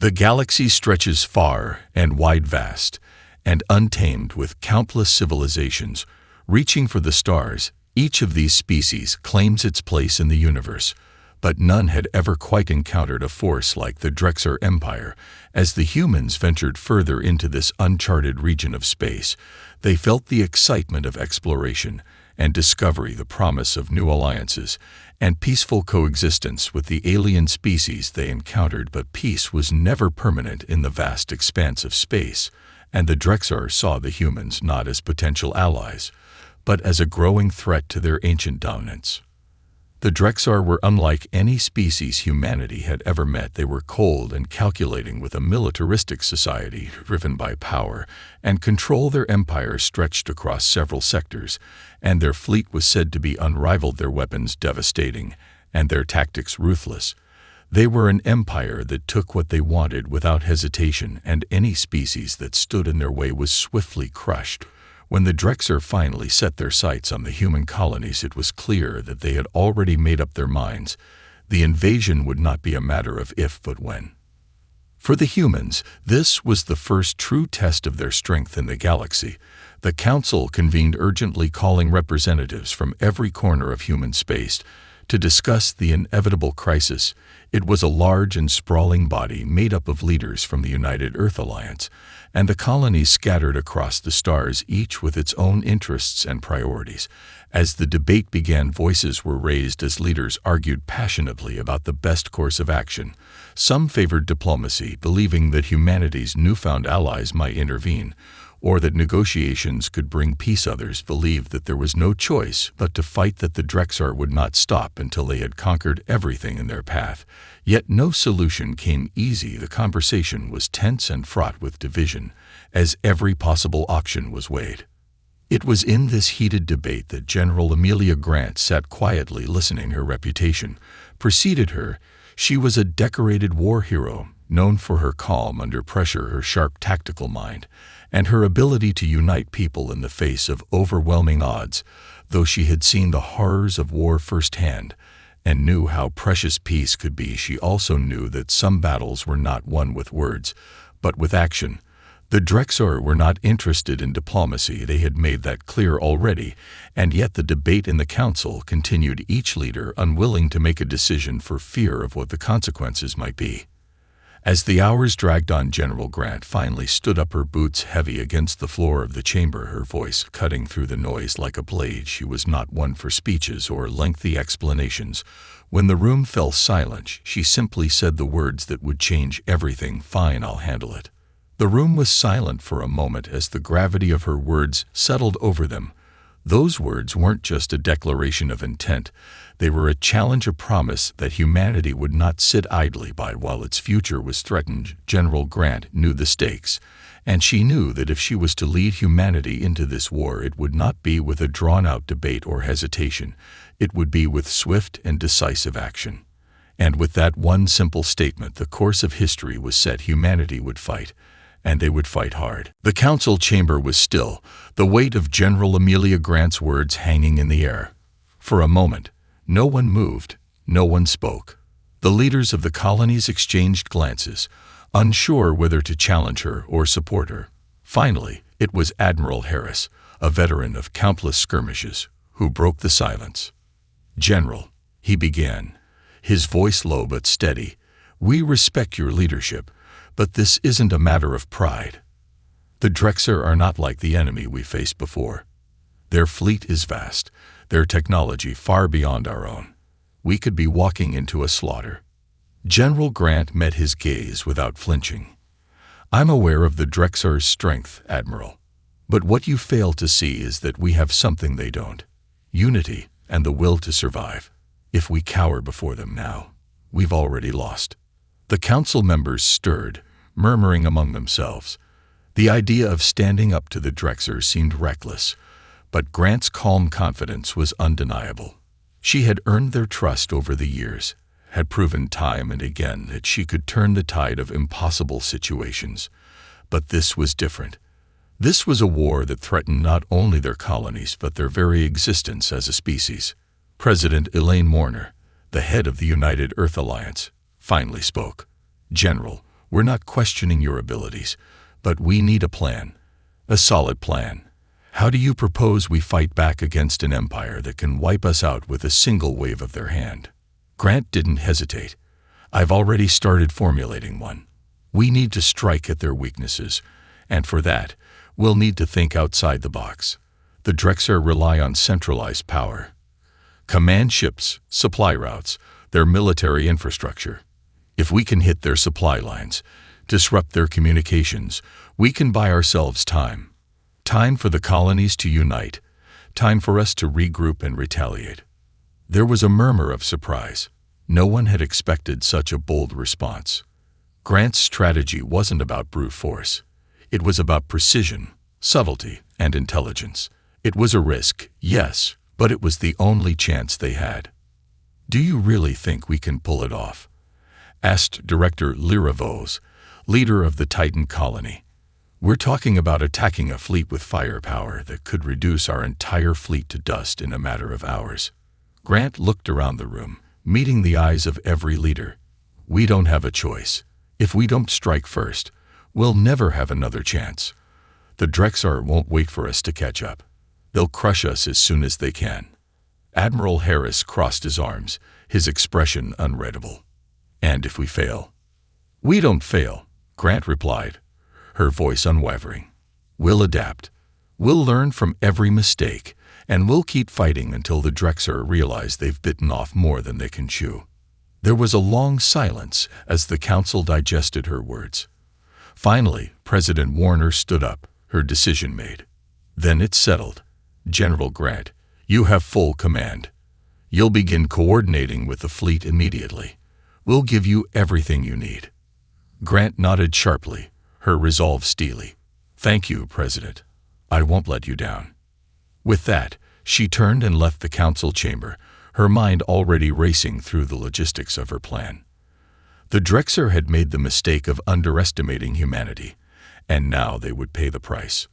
The galaxy stretches far and wide vast, and untamed with countless civilizations, reaching for the stars. Each of these species claims its place in the universe, but none had ever quite encountered a force like the Drexar Empire. As the humans ventured further into this uncharted region of space, they felt the excitement of exploration and discovery, the promise of new alliances, and peaceful coexistence with the alien species they encountered. But peace was never permanent in the vast expanse of space, and the Drexar saw the humans not as potential allies, but as a growing threat to their ancient dominance. The Drexar were unlike any species humanity had ever met. They were cold and calculating, with a militaristic society driven by power and control. Their empire stretched across several sectors, and their fleet was said to be unrivaled, their weapons devastating, and their tactics ruthless. They were an empire that took what they wanted without hesitation, and any species that stood in their way was swiftly crushed. When the Drexar finally set their sights on the human colonies, it was clear that they had already made up their minds. The invasion would not be a matter of if but when. For the humans, this was the first true test of their strength in the galaxy. The Council convened urgently, calling representatives from every corner of human space to discuss the inevitable crisis. It was a large and sprawling body made up of leaders from the United Earth Alliance and the colonies scattered across the stars, each with its own interests and priorities. As the debate began, voices were raised as leaders argued passionately about the best course of action. Some favored diplomacy, believing that humanity's newfound allies might intervene, or that negotiations could bring peace. Others believed that there was no choice but to fight, that the Drexar would not stop until they had conquered everything in their path. Yet no solution came easy. The conversation was tense and fraught with division, as every possible option was weighed. It was in this heated debate that General Amelia Grant sat quietly listening. Her reputation preceded her. She was a decorated war hero, known for her calm under pressure, her sharp tactical mind, and her ability to unite people in the face of overwhelming odds. Though she had seen the horrors of war firsthand and knew how precious peace could be, she also knew that some battles were not won with words, but with action. The Drexar were not interested in diplomacy. They had made that clear already, and yet the debate in the council continued, each leader unwilling to make a decision for fear of what the consequences might be. As the hours dragged on, General Grant finally stood up, her boots heavy against the floor of the chamber, her voice cutting through the noise like a blade. She was not one for speeches or lengthy explanations. When the room fell silent, she simply said the words that would change everything. "Fine, I'll handle it." The room was silent for a moment as the gravity of her words settled over them. Those words weren't just a declaration of intent. They were a challenge, a promise that humanity would not sit idly by while its future was threatened. General Grant knew the stakes, and she knew that if she was to lead humanity into this war, it would not be with a drawn-out debate or hesitation. It would be with swift and decisive action. And with that one simple statement, the course of history was set. Humanity would fight, and they would fight hard. The council chamber was still, the weight of General Amelia Grant's words hanging in the air. For a moment, no one moved, no one spoke. The leaders of the colonies exchanged glances, unsure whether to challenge her or support her. Finally, it was Admiral Harris, a veteran of countless skirmishes, who broke the silence. "General," he began, his voice low but steady, "we respect your leadership, but this isn't a matter of pride. The Drexar are not like the enemy we faced before. Their fleet is vast, their technology far beyond our own. We could be walking into a slaughter." General Grant met his gaze without flinching. "I'm aware of the Drexar's strength, Admiral, but what you fail to see is that we have something they don't: unity and the will to survive. If we cower before them now, we've already lost." The council members stirred, murmuring among themselves. The idea of standing up to the Drexar seemed reckless, but Grant's calm confidence was undeniable. She had earned their trust over the years, had proven time and again that she could turn the tide of impossible situations. But this was different. This was a war that threatened not only their colonies but their very existence as a species. President Elaine Warner, the head of the United Earth Alliance, finally spoke. "General, We're not questioning your abilities, but we need a plan. A solid plan. How do you propose we fight back against an empire that can wipe us out with a single wave of their hand? Grant didn't hesitate. I've already started formulating one. We need to strike at their weaknesses, and for that, we'll need to think outside the box. The Drexar rely on centralized power. Command ships, supply routes, their military infrastructure. If we can hit their supply lines, disrupt their communications, we can buy ourselves time. Time for the colonies to unite. Time for us to regroup and retaliate. There was a murmur of surprise. No one had expected such a bold response. Grant's strategy wasn't about brute force. It was about precision, subtlety, and intelligence. It was a risk, yes, but it was the only chance they had. "Do you really think we can pull it off?" asked Director Liravos, leader of the Titan colony. "We're talking about attacking a fleet with firepower that could reduce our entire fleet to dust in a matter of hours." Grant looked around the room, meeting the eyes of every leader. "We don't have a choice. If we don't strike first, we'll never have another chance. The Drexar won't wait for us to catch up. They'll crush us as soon as they can." Admiral Harris crossed his arms, his expression unreadable. "And if we fail?" "We don't fail," Grant replied, her voice unwavering. "We'll adapt. We'll learn from every mistake, and we'll keep fighting until the Drexar realize they've bitten off more than they can chew." There was a long silence as the council digested her words. Finally, President Warner stood up, her decision made. "Then it's settled. General Grant, you have full command. You'll begin coordinating with the fleet immediately. We'll give you everything you need." Grant nodded sharply, her resolve steely. "Thank you, President. I won't let you down." With that, she turned and left the council chamber, her mind already racing through the logistics of her plan. The Drexar had made the mistake of underestimating humanity, and now they would pay the price.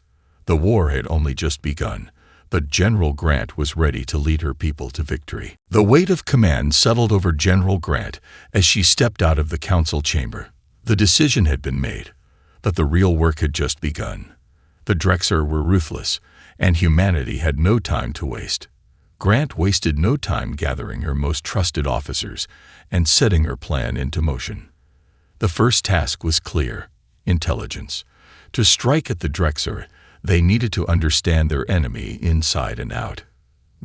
The war had only just begun, but General Grant was ready to lead her people to victory. The weight of command settled over General Grant as she stepped out of the council chamber. The decision had been made, but the real work had just begun. The Drexar were ruthless, and humanity had no time to waste. Grant wasted no time gathering her most trusted officers and setting her plan into motion. The first task was clear: intelligence. To strike at the Drexar, they needed to understand their enemy inside and out.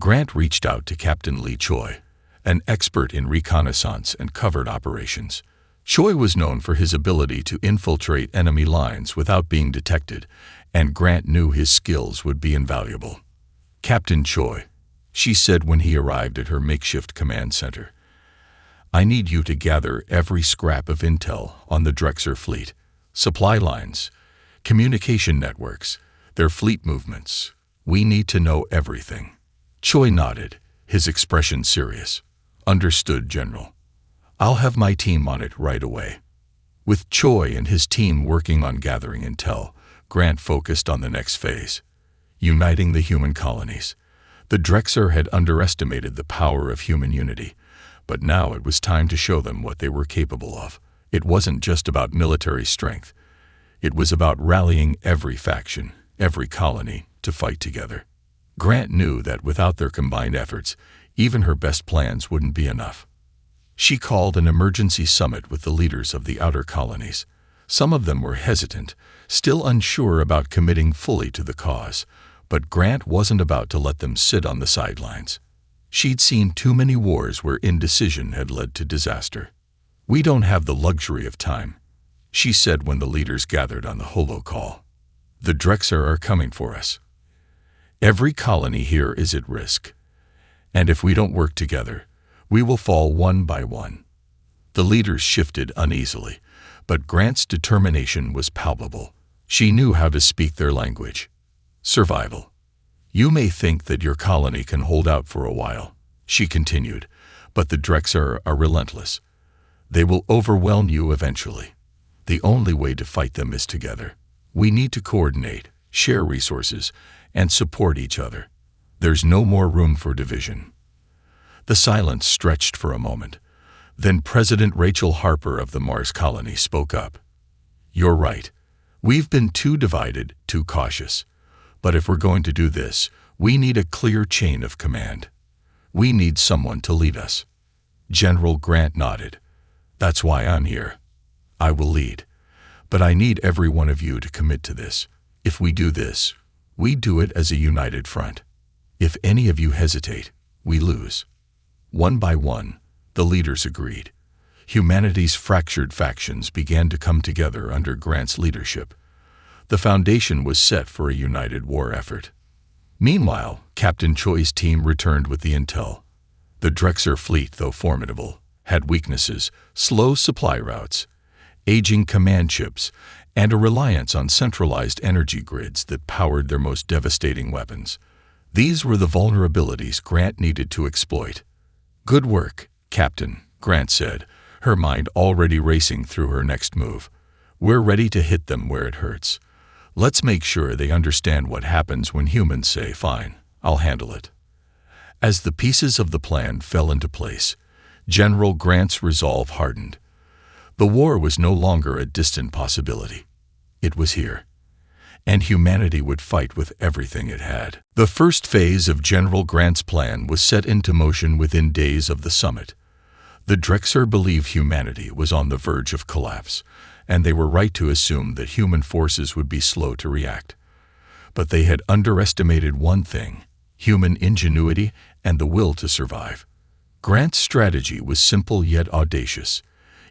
Grant reached out to Captain Lee Choi, an expert in reconnaissance and covert operations. Choi was known for his ability to infiltrate enemy lines without being detected, and Grant knew his skills would be invaluable. "Captain Choi," she said when he arrived at her makeshift command center, "I need you to gather every scrap of intel on the Drexar fleet, supply lines, communication networks, their fleet movements. We need to know everything." Choi nodded, his expression serious. "Understood, General. I'll have my team on it right away." With Choi and his team working on gathering intel, Grant focused on the next phase: uniting the human colonies. The Drexar had underestimated the power of human unity, but now it was time to show them what they were capable of. It wasn't just about military strength. It was about rallying every faction, every colony, to fight together. Grant knew that without their combined efforts, even her best plans wouldn't be enough. She called an emergency summit with the leaders of the outer colonies. Some of them were hesitant, still unsure about committing fully to the cause, but Grant wasn't about to let them sit on the sidelines. She'd seen too many wars where indecision had led to disaster. "We don't have the luxury of time," she said when the leaders gathered on the holo call. "The Drexar are coming for us. Every colony here is at risk, and if we don't work together, we will fall one by one." The leaders shifted uneasily, but Grant's determination was palpable. She knew how to speak their language. "Survival. You may think that your colony can hold out for a while," she continued, "but the Drexar are relentless. They will overwhelm you eventually. The only way to fight them is together. We need to coordinate, share resources, and support each other. There's no more room for division." The silence stretched for a moment. Then President Rachel Harper of the Mars colony spoke up. You're right. We've been too divided, too cautious. But if we're going to do this, we need a clear chain of command. We need someone to lead us." General Grant nodded. "That's why I'm here. I will lead. But I need every one of you to commit to this. If we do this, we do it as a united front. If any of you hesitate, we lose." One by one, the leaders agreed. Humanity's fractured factions began to come together under Grant's leadership. The foundation was set for a united war effort. Meanwhile, Captain Choi's team returned with the intel. The Drexar fleet, though formidable, had weaknesses, slow supply routes, aging command ships, and a reliance on centralized energy grids that powered their most devastating weapons. These were the vulnerabilities Grant needed to exploit. "Good work, Captain," Grant said, her mind already racing through her next move. "We're ready to hit them where it hurts. Let's make sure they understand what happens when humans say, 'Fine, I'll handle it.'" As the pieces of the plan fell into place, General Grant's resolve hardened. The war was no longer a distant possibility. It was here. And humanity would fight with everything it had. The first phase of General Grant's plan was set into motion within days of the summit. The Drexar believed humanity was on the verge of collapse, and they were right to assume that human forces would be slow to react. But they had underestimated one thing: human ingenuity and the will to survive. Grant's strategy was simple yet audacious.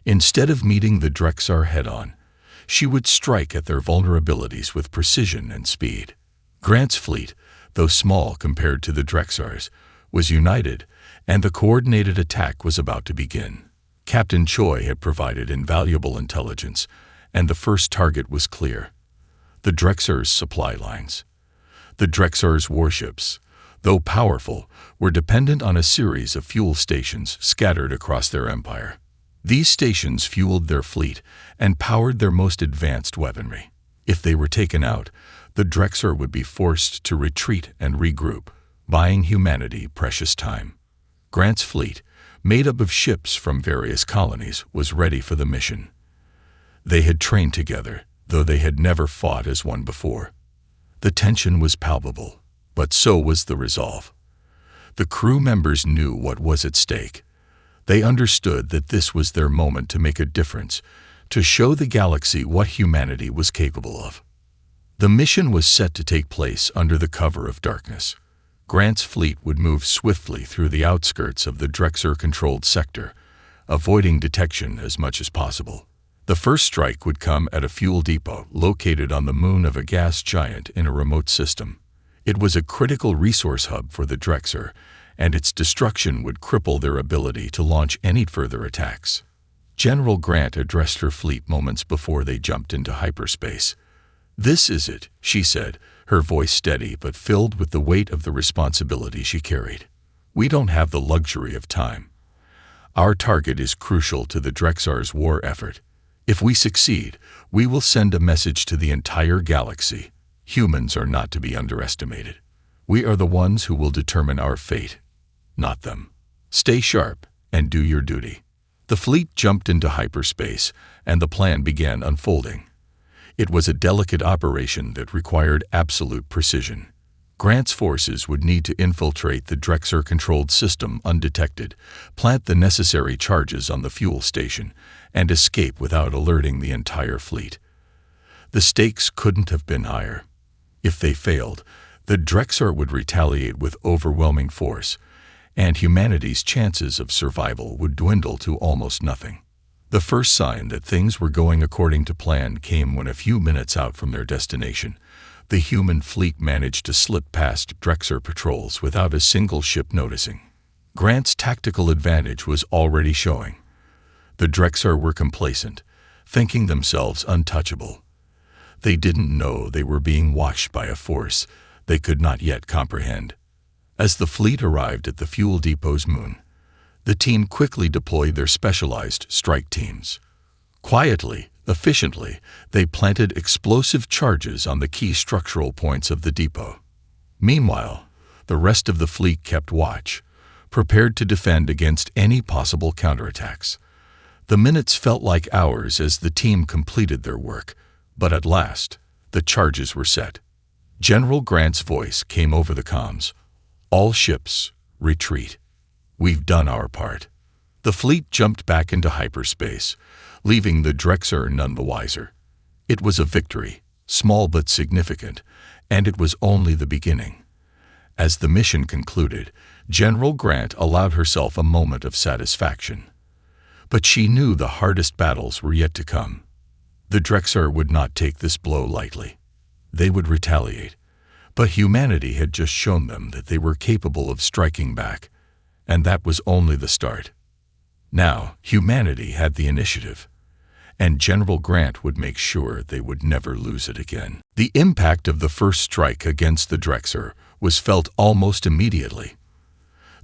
Instead of meeting the Drexar head-on, she would strike at their vulnerabilities with precision and speed. Grant's fleet, though small compared to the Drexar's, was united, and the coordinated attack was about to begin. Captain Choi had provided invaluable intelligence, and the first target was clear: the Drexar's supply lines. The Drexar's warships, though powerful, were dependent on a series of fuel stations scattered across their empire. These stations fueled their fleet and powered their most advanced weaponry. If they were taken out, the Drexar would be forced to retreat and regroup, buying humanity precious time. Grant's fleet, made up of ships from various colonies, was ready for the mission. They had trained together, though they had never fought as one before. The tension was palpable, but so was the resolve. The crew members knew what was at stake. They understood that this was their moment to make a difference, to show the galaxy what humanity was capable of. The mission was set to take place under the cover of darkness. Grant's fleet would move swiftly through the outskirts of the Drexar-controlled sector, avoiding detection as much as possible. The first strike would come at a fuel depot located on the moon of a gas giant in a remote system. It was a critical resource hub for the Drexar, and its destruction would cripple their ability to launch any further attacks. General Grant addressed her fleet moments before they jumped into hyperspace. "This is it," she said, her voice steady but filled with the weight of the responsibility she carried. "We don't have the luxury of time. Our target is crucial to the Drexar's war effort. If we succeed, we will send a message to the entire galaxy. Humans are not to be underestimated. We are the ones who will determine our fate, not them. Stay sharp and do your duty." The fleet jumped into hyperspace, and the plan began unfolding. It was a delicate operation that required absolute precision. Grant's forces would need to infiltrate the Drexar-controlled system undetected, plant the necessary charges on the fuel station, and escape without alerting the entire fleet. The stakes couldn't have been higher. If they failed, the Drexar would retaliate with overwhelming force, and humanity's chances of survival would dwindle to almost nothing. The first sign that things were going according to plan came when, a few minutes out from their destination, the human fleet managed to slip past Drexar patrols without a single ship noticing. Grant's tactical advantage was already showing. The Drexar were complacent, thinking themselves untouchable. They didn't know they were being watched by a force they could not yet comprehend. As the fleet arrived at the fuel depot's moon, the team quickly deployed their specialized strike teams. Quietly, efficiently, they planted explosive charges on the key structural points of the depot. Meanwhile, the rest of the fleet kept watch, prepared to defend against any possible counterattacks. The minutes felt like hours as the team completed their work, but at last, the charges were set. General Grant's voice came over the comms. "All ships, retreat. We've done our part." The fleet jumped back into hyperspace, leaving the Drexar none the wiser. It was a victory, small but significant, and it was only the beginning. As the mission concluded, General Grant allowed herself a moment of satisfaction. But she knew the hardest battles were yet to come. The Drexar would not take this blow lightly. They would retaliate. But humanity had just shown them that they were capable of striking back, and that was only the start. Now, humanity had the initiative, and General Grant would make sure they would never lose it again. The impact of the first strike against the Drexar was felt almost immediately.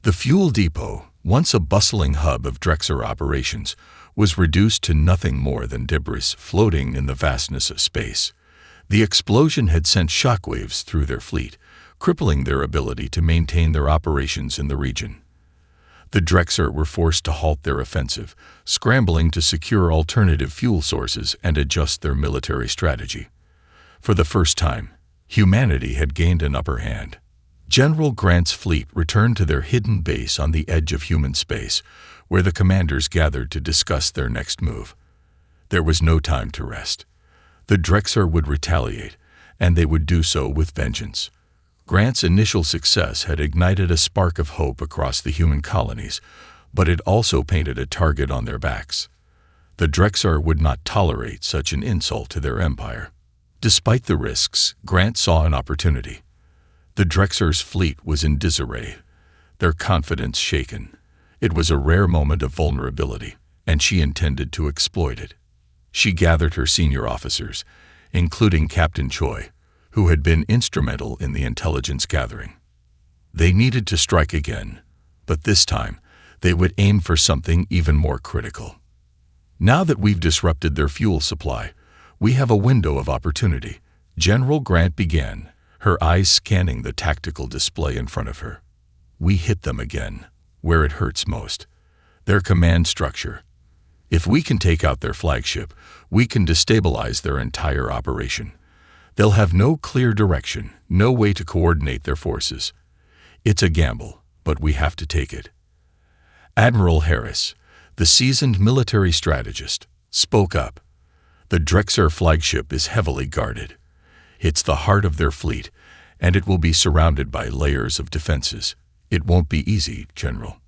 The fuel depot, once a bustling hub of Drexar operations, was reduced to nothing more than debris floating in the vastness of space. The explosion had sent shockwaves through their fleet, crippling their ability to maintain their operations in the region. The Drexar were forced to halt their offensive, scrambling to secure alternative fuel sources and adjust their military strategy. For the first time, humanity had gained an upper hand. General Grant's fleet returned to their hidden base on the edge of human space, where the commanders gathered to discuss their next move. There was no time to rest. The Drexar would retaliate, and they would do so with vengeance. Grant's initial success had ignited a spark of hope across the human colonies, but it also painted a target on their backs. The Drexar would not tolerate such an insult to their empire. Despite the risks, Grant saw an opportunity. The Drexar's fleet was in disarray, their confidence shaken. It was a rare moment of vulnerability, and she intended to exploit it. She gathered her senior officers, including Captain Choi, who had been instrumental in the intelligence gathering. They needed to strike again, but this time they would aim for something even more critical. "Now that we've disrupted their fuel supply, we have a window of opportunity," General Grant began, her eyes scanning the tactical display in front of her. "We hit them again, where it hurts most. Their command structure. If we can take out their flagship, we can destabilize their entire operation. They'll have no clear direction, no way to coordinate their forces. It's a gamble, but we have to take it." Admiral Harris, the seasoned military strategist, spoke up. "The Drexar flagship is heavily guarded. It's the heart of their fleet, and it will be surrounded by layers of defenses. It won't be easy, General."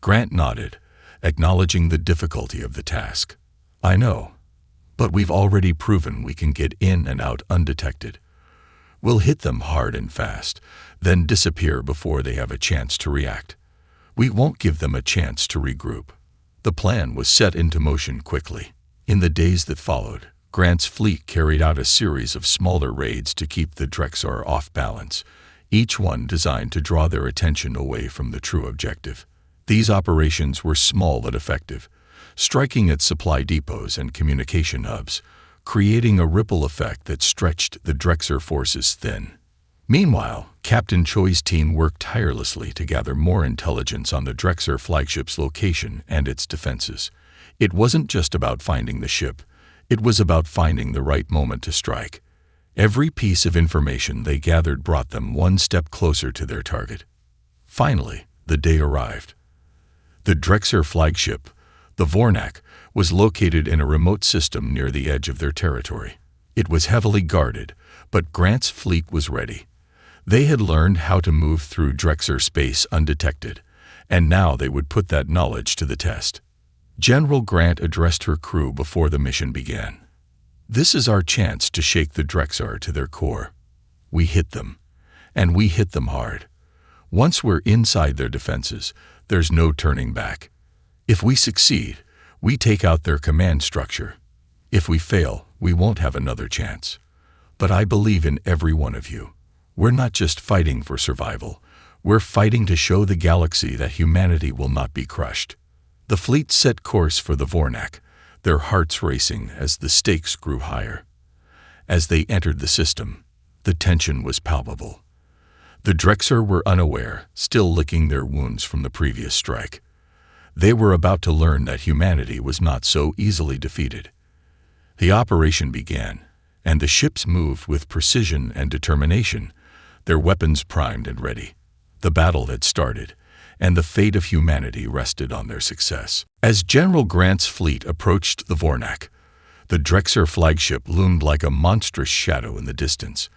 Grant nodded, acknowledging the difficulty of the task. "I know, but we've already proven we can get in and out undetected. We'll hit them hard and fast, then disappear before they have a chance to react. We won't give them a chance to regroup." The plan was set into motion quickly. In the days that followed, Grant's fleet carried out a series of smaller raids to keep the Drexar off balance, each one designed to draw their attention away from the true objective. These operations were small but effective, striking at supply depots and communication hubs, creating a ripple effect that stretched the Drexar forces thin. Meanwhile, Captain Choi's team worked tirelessly to gather more intelligence on the Drexar flagship's location and its defenses. It wasn't just about finding the ship. It was about finding the right moment to strike. Every piece of information they gathered brought them one step closer to their target. Finally, the day arrived. The Drexar flagship, the Vornak, was located in a remote system near the edge of their territory. It was heavily guarded, but Grant's fleet was ready. They had learned how to move through Drexar space undetected, and now they would put that knowledge to the test. General Grant addressed her crew before the mission began. "This is our chance to shake the Drexar to their core. We hit them, and we hit them hard. Once we're inside their defenses, there's no turning back. If we succeed, we take out their command structure. If we fail, we won't have another chance. But I believe in every one of you. We're not just fighting for survival. We're fighting to show the galaxy that humanity will not be crushed." The fleet set course for the Vornak, their hearts racing as the stakes grew higher. As they entered the system, the tension was palpable. The Drexar were unaware, still licking their wounds from the previous strike. They were about to learn that humanity was not so easily defeated. The operation began, and the ships moved with precision and determination, their weapons primed and ready. The battle had started, and the fate of humanity rested on their success. As General Grant's fleet approached the Vornak, the Drexer flagship loomed like a monstrous shadow in the distance.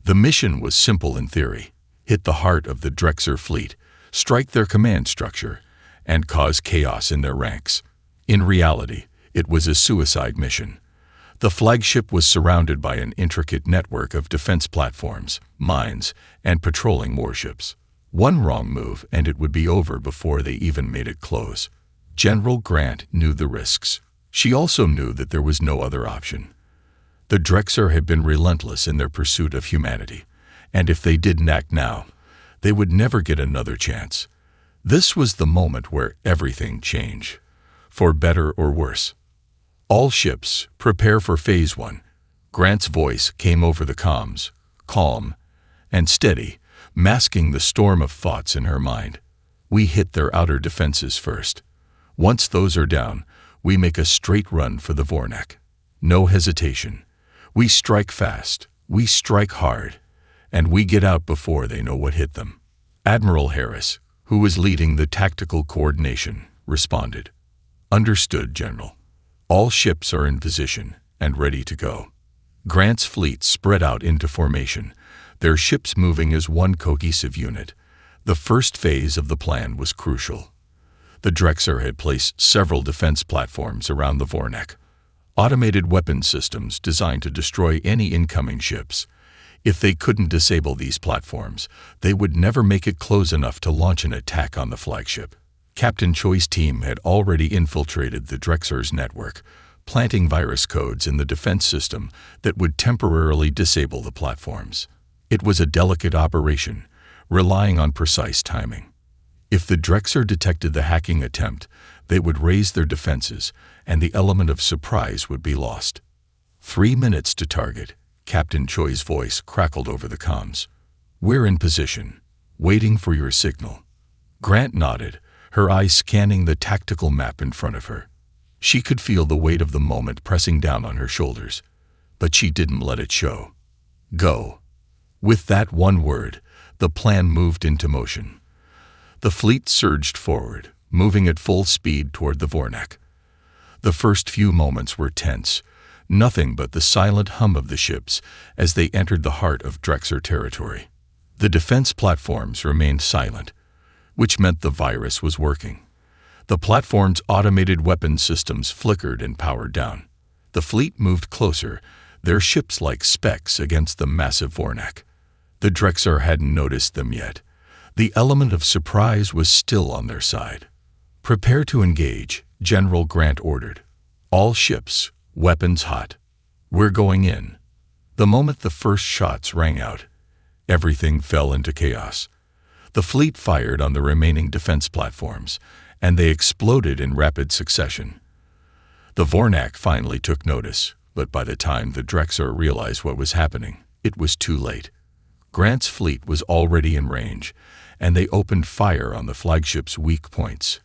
The mission was simple in theory: hit the heart of the Drexer fleet, strike their command structure, and cause chaos in their ranks. In reality, it was a suicide mission. The flagship was surrounded by an intricate network of defense platforms, mines, and patrolling warships. One wrong move and it would be over before they even made it close. General Grant knew the risks. She also knew that there was no other option. The Drexer had been relentless in their pursuit of humanity, and if they didn't act now, they would never get another chance. This was the moment where everything changed, for better or worse. All ships, prepare for Phase 1. Grant's voice came over the comms, calm and steady, masking the storm of thoughts in her mind. We hit their outer defenses first. Once those are down, we make a straight run for the Vornak. No hesitation. We strike fast, we strike hard, and we get out before they know what hit them. Admiral Harris, who was leading the tactical coordination, responded. Understood, General. All ships are in position and ready to go. Grant's fleet spread out into formation, their ships moving as one cohesive unit. The first phase of the plan was crucial. The Drexer had placed several defense platforms around the Vornak, automated weapon systems designed to destroy any incoming ships. If they couldn't disable these platforms, they would never make it close enough to launch an attack on the flagship. Captain Choi's team had already infiltrated the Drexer's network, planting virus codes in the defense system that would temporarily disable the platforms. It was a delicate operation, relying on precise timing. If the Drexer detected the hacking attempt, they would raise their defenses, and the element of surprise would be lost. 3 minutes to target. Captain Choi's voice crackled over the comms. We're in position, waiting for your signal. Grant nodded, her eyes scanning the tactical map in front of her. She could feel the weight of the moment pressing down on her shoulders, but she didn't let it show. Go. With that one word, the plan moved into motion. The fleet surged forward, moving at full speed toward the Vornak. The first few moments were tense, nothing but the silent hum of the ships as they entered the heart of Drexer territory. The defense platforms remained silent, which meant the virus was working. The platform's automated weapon systems flickered and powered down. The fleet moved closer, their ships like specks against the massive Vornak. The Drexer hadn't noticed them yet. The element of surprise was still on their side. Prepare to engage, General Grant ordered. All ships, weapons hot. We're going in. The moment the first shots rang out, everything fell into chaos. The fleet fired on the remaining defense platforms, and they exploded in rapid succession. The Vornak finally took notice, but by the time the Drexer realized what was happening, it was too late. Grant's fleet was already in range, and they opened fire on the flagship's weak points.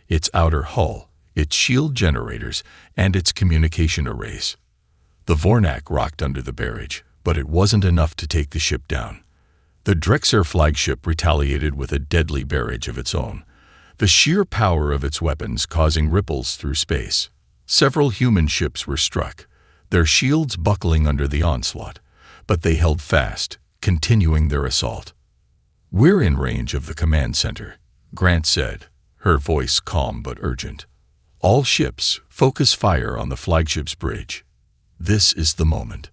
Its outer hull, its shield generators, and its communication arrays. The Vornak rocked under the barrage, but it wasn't enough to take the ship down. The Drexer flagship retaliated with a deadly barrage of its own, the sheer power of its weapons causing ripples through space. Several human ships were struck, their shields buckling under the onslaught, but they held fast, continuing their assault. We're in range of the command center, Grant said, her voice calm but urgent. All ships, focus fire on the flagship's bridge. This is the moment.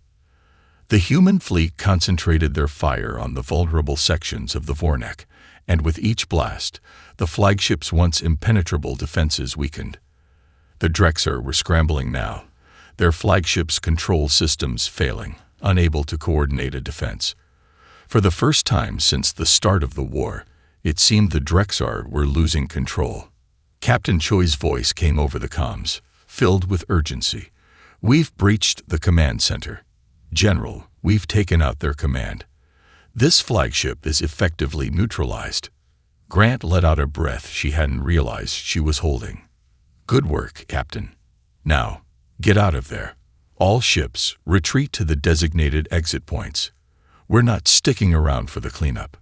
The human fleet concentrated their fire on the vulnerable sections of the Vornak, and with each blast, the flagship's once impenetrable defenses weakened. The Drexer were scrambling now, their flagship's control systems failing, unable to coordinate a defense. For the first time since the start of the war, it seemed the Drexer were losing control. Captain Choi's voice came over the comms, filled with urgency. We've breached the command center. General, we've taken out their command. This flagship is effectively neutralized. Grant let out a breath she hadn't realized she was holding. "Good work, Captain. Now, get out of there. All ships, retreat to the designated exit points. We're not sticking around for the cleanup."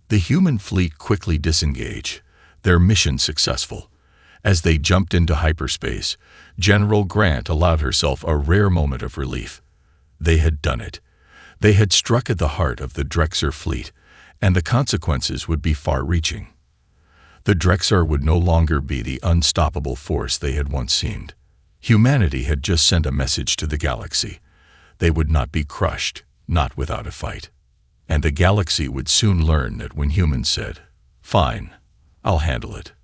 The human fleet quickly disengaged, their mission successful. As they jumped into hyperspace, General Grant allowed herself a rare moment of relief. They had done it. They had struck at the heart of the Drexar fleet, and the consequences would be far-reaching. The Drexar would no longer be the unstoppable force they had once seemed. Humanity had just sent a message to the galaxy. They would not be crushed, not without a fight. And the galaxy would soon learn that when humans said, "Fine, I'll handle it,"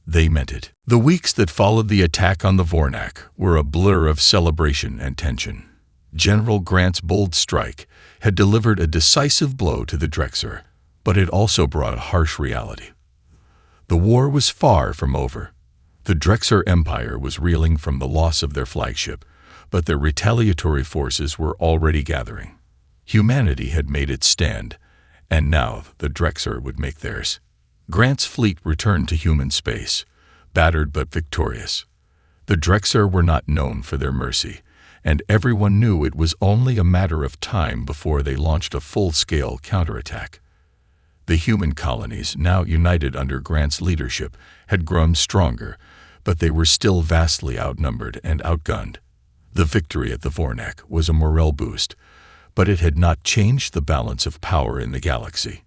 they meant it. The weeks that followed the attack on the Vornak were a blur of celebration and tension. General Grant's bold strike had delivered a decisive blow to the Drexar, but it also brought a harsh reality. The war was far from over. The Drexar Empire was reeling from the loss of their flagship, but their retaliatory forces were already gathering. Humanity had made its stand, and now the Drexar would make theirs. Grant's fleet returned to human space, battered but victorious. The Drexar were not known for their mercy, and everyone knew it was only a matter of time before they launched a full-scale counterattack. The human colonies, now united under Grant's leadership, had grown stronger, but they were still vastly outnumbered and outgunned. The victory at the Vornak was a morale boost, but it had not changed the balance of power in the galaxy.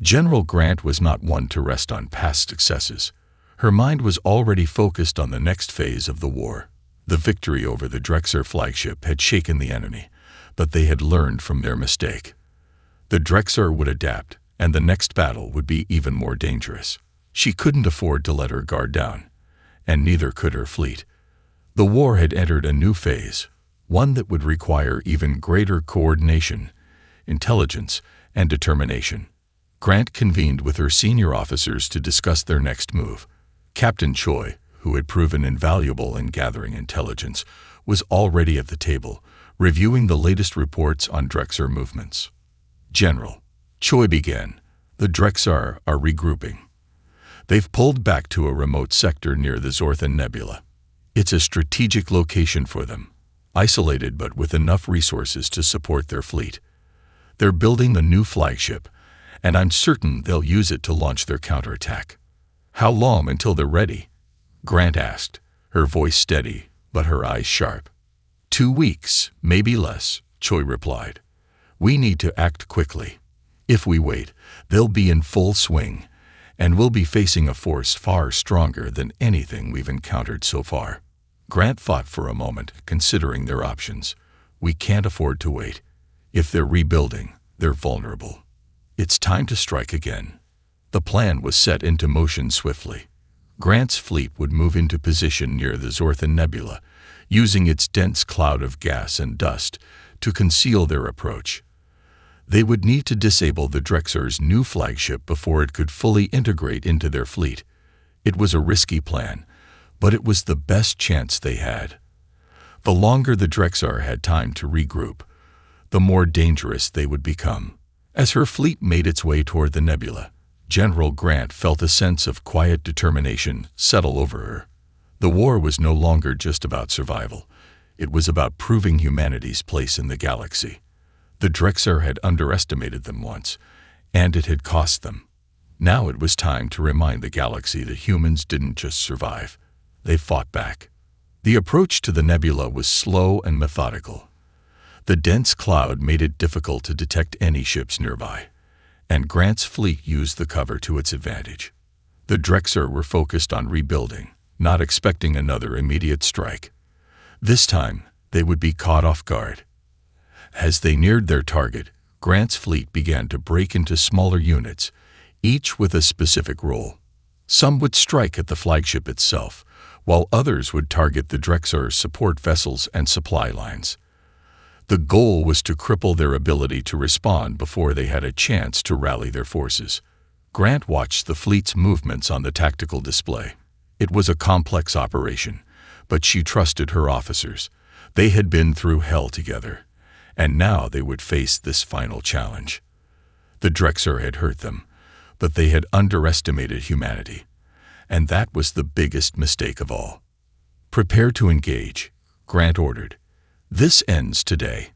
General Grant was not one to rest on past successes. Her mind was already focused on the next phase of the war. The victory over the Drexar flagship had shaken the enemy, but they had learned from their mistake. The Drexar would adapt, and the next battle would be even more dangerous. She couldn't afford to let her guard down, and neither could her fleet. The war had entered a new phase, one that would require even greater coordination, intelligence, and determination. Grant convened with her senior officers to discuss their next move. Captain Choi, who had proven invaluable in gathering intelligence, was already at the table, reviewing the latest reports on Drexar movements. "General," Choi began, "the Drexar are regrouping. They've pulled back to a remote sector near the Zorthan Nebula. It's a strategic location for them, isolated but with enough resources to support their fleet. They're building a new flagship, and I'm certain they'll use it to launch their counterattack." "How long until they're ready?" Grant asked, her voice steady, but her eyes sharp. 2 weeks, maybe less," Choi replied. "We need to act quickly. If we wait, they'll be in full swing, and we'll be facing a force far stronger than anything we've encountered so far." Grant thought for a moment, considering their options. "We can't afford to wait. If they're rebuilding, they're vulnerable. It's time to strike again." The plan was set into motion swiftly. Grant's fleet would move into position near the Zorthan Nebula, using its dense cloud of gas and dust to conceal their approach. They would need to disable the Drexar's new flagship before it could fully integrate into their fleet. It was a risky plan, but it was the best chance they had. The longer the Drexar had time to regroup, the more dangerous they would become. As her fleet made its way toward the nebula, General Grant felt a sense of quiet determination settle over her. The war was no longer just about survival. It was about proving humanity's place in the galaxy. The Drexar had underestimated them once, and it had cost them. Now it was time to remind the galaxy that humans didn't just survive. They fought back. The approach to the nebula was slow and methodical. The dense cloud made it difficult to detect any ships nearby, and Grant's fleet used the cover to its advantage. The Drexar were focused on rebuilding, not expecting another immediate strike. This time, they would be caught off guard. As they neared their target, Grant's fleet began to break into smaller units, each with a specific role. Some would strike at the flagship itself, while others would target the Drexar's support vessels and supply lines. The goal was to cripple their ability to respond before they had a chance to rally their forces. Grant watched the fleet's movements on the tactical display. It was a complex operation, but she trusted her officers. They had been through hell together, and now they would face this final challenge. The Drexar had hurt them, but they had underestimated humanity. And that was the biggest mistake of all. "Prepare to engage," Grant ordered. "This ends today."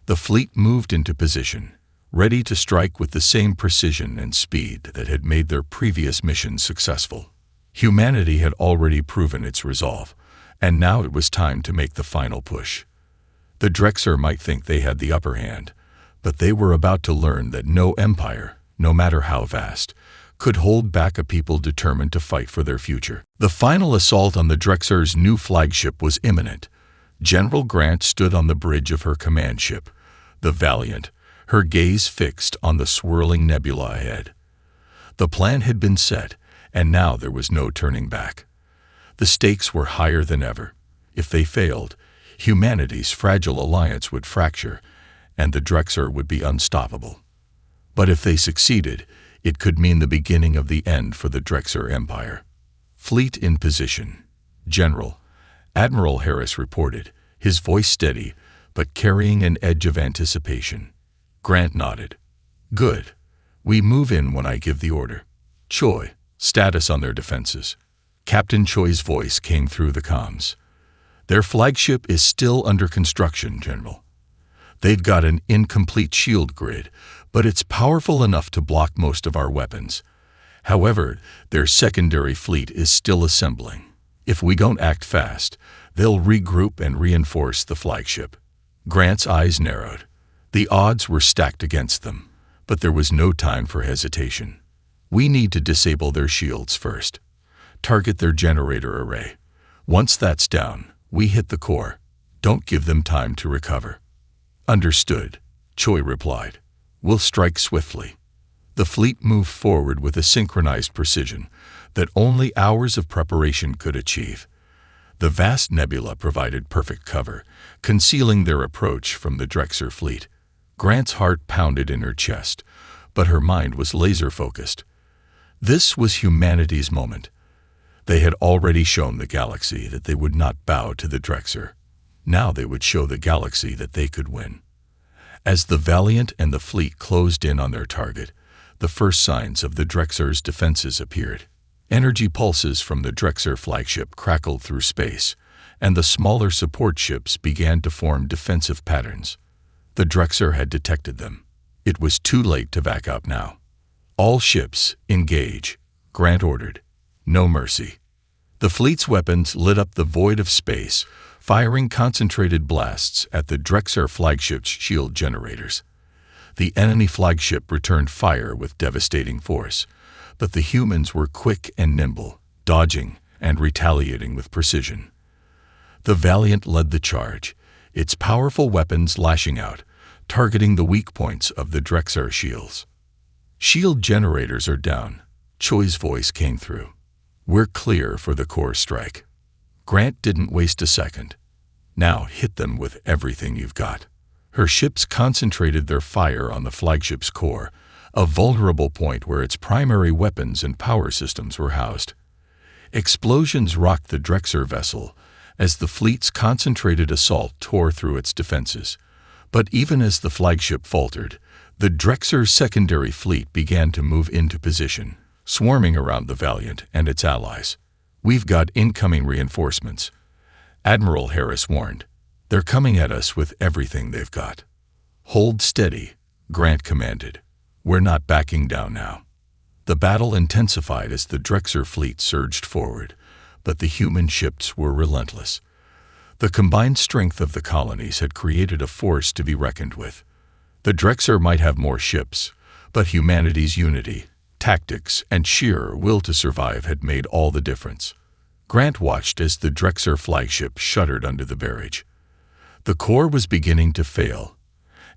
The fleet moved into position, ready to strike with the same precision and speed that had made their previous missions successful. Humanity had already proven its resolve, and now it was time to make the final push. The Drexer might think they had the upper hand, but they were about to learn that no empire, no matter how vast, could hold back a people determined to fight for their future. The final assault on the Drexer's new flagship was imminent. General Grant stood on the bridge of her command ship, the Valiant, her gaze fixed on the swirling nebula ahead. The plan had been set, and now there was no turning back. The stakes were higher than ever. If they failed, humanity's fragile alliance would fracture, and the Drexer would be unstoppable. But if they succeeded, it could mean the beginning of the end for the Drexer Empire. "Fleet in position, General," Admiral Harris reported, his voice steady, but carrying an edge of anticipation. Grant nodded. "Good. We move in when I give the order." "Choi, status on their defenses." Captain Choi's voice came through the comms. "Their flagship is still under construction, General. They've got an incomplete shield grid, but it's powerful enough to block most of our weapons. However, their secondary fleet is still assembling. If we don't act fast, they'll regroup and reinforce the flagship." Grant's eyes narrowed. The odds were stacked against them, but there was no time for hesitation. "We need to disable their shields first. Target their generator array. Once that's down, we hit the core. Don't give them time to recover." "Understood," Choi replied. "We'll strike swiftly." The fleet moved forward with a synchronized precision that only hours of preparation could achieve. The vast nebula provided perfect cover, concealing their approach from the Drexer fleet. Grant's heart pounded in her chest, but her mind was laser-focused. This was humanity's moment. They had already shown the galaxy that they would not bow to the Drexer. Now they would show the galaxy that they could win. As the Valiant and the fleet closed in on their target, the first signs of the Drexer's defenses appeared. Energy pulses from the Drexer flagship crackled through space, and the smaller support ships began to form defensive patterns. The Drexer had detected them. It was too late to back up now. "All ships, engage," Grant ordered. "No mercy." The fleet's weapons lit up the void of space, firing concentrated blasts at the Drexer flagship's shield generators. The enemy flagship returned fire with devastating force, but the humans were quick and nimble, dodging and retaliating with precision. The Valiant led the charge, its powerful weapons lashing out, targeting the weak points of the Drexer shields. "Shield generators are down," Choi's voice came through. "We're clear for the core strike." Grant didn't waste a second. "Now hit them with everything you've got." Her ships concentrated their fire on the flagship's core, a vulnerable point where its primary weapons and power systems were housed. Explosions rocked the Drexer vessel as the fleet's concentrated assault tore through its defenses. But even as the flagship faltered, the Drexer's secondary fleet began to move into position, swarming around the Valiant and its allies. "We've got incoming reinforcements," Admiral Harris warned. "They're coming at us with everything they've got." "Hold steady," Grant commanded. "We're not backing down now." The battle intensified as the Drexer fleet surged forward, but the human ships were relentless. The combined strength of the colonies had created a force to be reckoned with. The Drexer might have more ships, but humanity's unity, tactics, and sheer will to survive had made all the difference. Grant watched as the Drexer flagship shuddered under the barrage. The core was beginning to fail,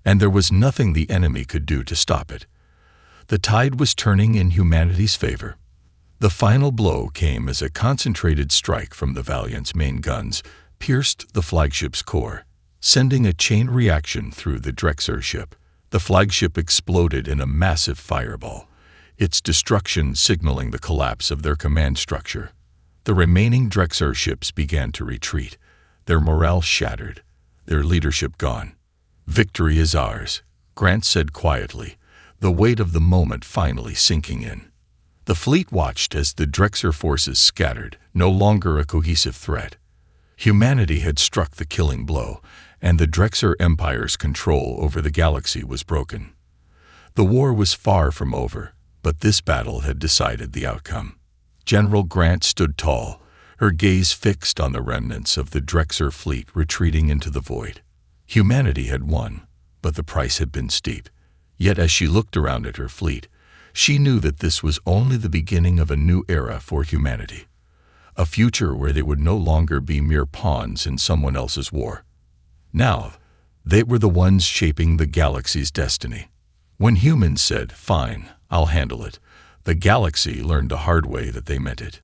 and there was nothing the enemy could do to stop it. The tide was turning in humanity's favor. The final blow came as a concentrated strike from the Valiant's main guns pierced the flagship's core, sending a chain reaction through the Drexer ship. The flagship exploded in a massive fireball, its destruction signaling the collapse of their command structure. The remaining Drexer ships began to retreat, their morale shattered, their leadership gone. "Victory is ours," Grant said quietly, the weight of the moment finally sinking in. The fleet watched as the Drexer forces scattered, no longer a cohesive threat. Humanity had struck the killing blow, and the Drexer Empire's control over the galaxy was broken. The war was far from over, but this battle had decided the outcome. General Grant stood tall, her gaze fixed on the remnants of the Drexer fleet retreating into the void. Humanity had won, but the price had been steep. Yet as she looked around at her fleet, she knew that this was only the beginning of a new era for humanity. A future where they would no longer be mere pawns in someone else's war. Now, they were the ones shaping the galaxy's destiny. When humans said, "Fine, I'll handle it," the galaxy learned the hard way that they meant it.